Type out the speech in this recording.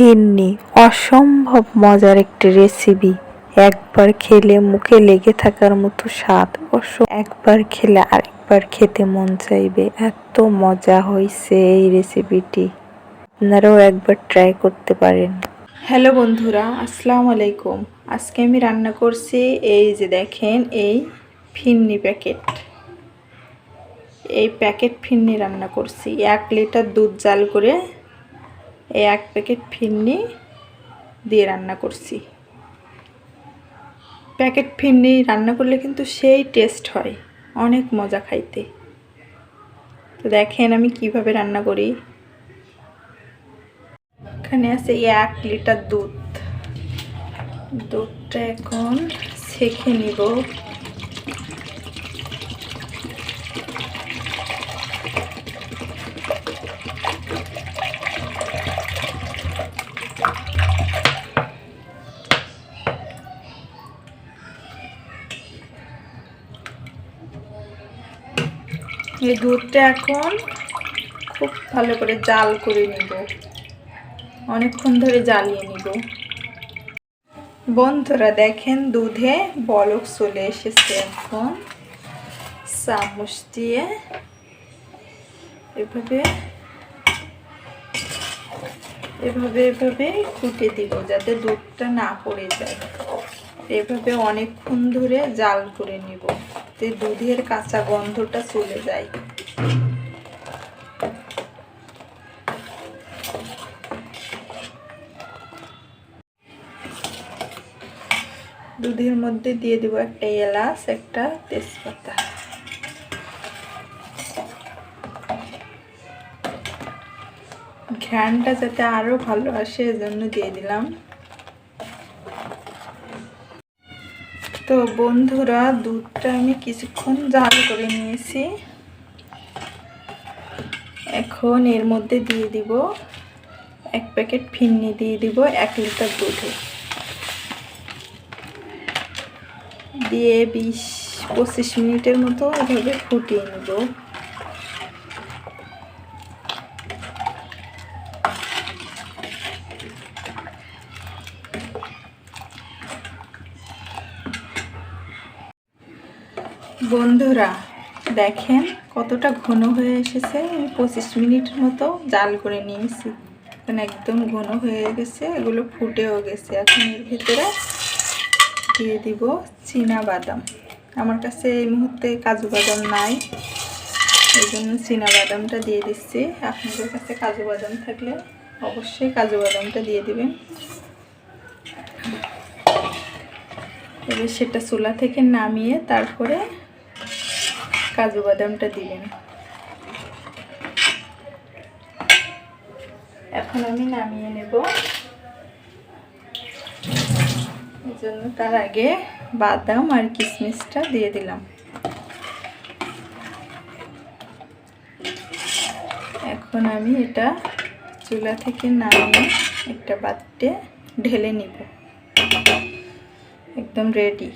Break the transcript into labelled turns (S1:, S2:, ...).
S1: ফিরনি অসম্ভব মজার একটি রেসিপি। একবার খেলে মুখে লেগে থাকার মতো স্বাদ। একবার খেলে আরেকবার খেতে মন চাইবে, এত মজা হয়েছে এই রেসিপিটি। আপনারাও একবার ট্রাই করতে পারেন। হ্যালো বন্ধুরা, আসসালামু আলাইকুম। আজকে আমি রান্না করছি, এই যে দেখেন, এই ফিরনি প্যাকেট। এই প্যাকেট ফিরনি রান্না করছি। 1 লিটার দুধ জাল করে এই 1 প্যাকেট ফিরনি দিয়ে রান্না করছি। প্যাকেট ফিরনি রান্না করলে কিন্তু সেই টেস্ট হয়, অনেক মজা খাইতে। তো দেখেন আমি কিভাবে রান্না করি। এখানে আছে 1 লিটার দুধ। দুধটা এখন ছেঁকে নিব। এই দুধটা এখন খুব ভালো করে জাল করে নিব, অনেকক্ষণ ধরে জ্বালিয়ে নিব। বন্ধুরা দেখেন, দুধে বলক চলে এসেছে। এখন চামচ দিয়ে এভাবে এভাবে এভাবে ফুটে দিব, যাতে দুধটা না পড়ে যায়। এভাবে অনেকক্ষণ ধরে জাল করে নিব, যাতে দুধের কাঁচা গন্ধটা চলে যায়। দুধের মধ্যে দিয়ে দেব একটা এলাচ, একটা তেজপাতা। ঘ্রাণটা যাতে আরো ভালো আসে এজন্য দিয়ে দিলাম। তো বন্ধুরা, দুধটা আমি কিছুক্ষণ জাল করে নিয়েছি। এখন এর মধ্যে দিয়ে দিব 1 প্যাকেট ফিরনি, দিয়ে দিব 1 লিটার দুধে, দিয়ে 20-25 মিনিটের মতো এভাবে ফুটিয়ে নেব। বন্ধুরা দেখেন কতটা ঘন হয়ে এসেছে। আমি 25 মিনিটের মতো জাল করে নিয়েছি, এখন একদম ঘন হয়ে গেছে, এগুলো ফুটেও গেছে। এখন এর ভিতরে দিয়ে দিব চীনা বাদাম। আমার কাছে এই মুহূর্তে কাজু বাদাম নাই, এই জন্য চীনা বাদামটা দিয়ে দিচ্ছি। আপনাদের কাছে কাজু বাদাম থাকলে অবশ্যই কাজু বাদামটা দিয়ে দিবেন। এবার সেটা চুলা থেকে নামিয়ে তারপরে কাজু বাদামটা দিবেন। এখন আমি নামিয়ে নেব, এই জন্য তার আগে বাদাম আর কিশমিশটা দিয়ে দিলাম। এখন আমি এটা চুলা থেকে নামিয়ে একটা পাত্রে ঢেলে নিব। একদম রেডি।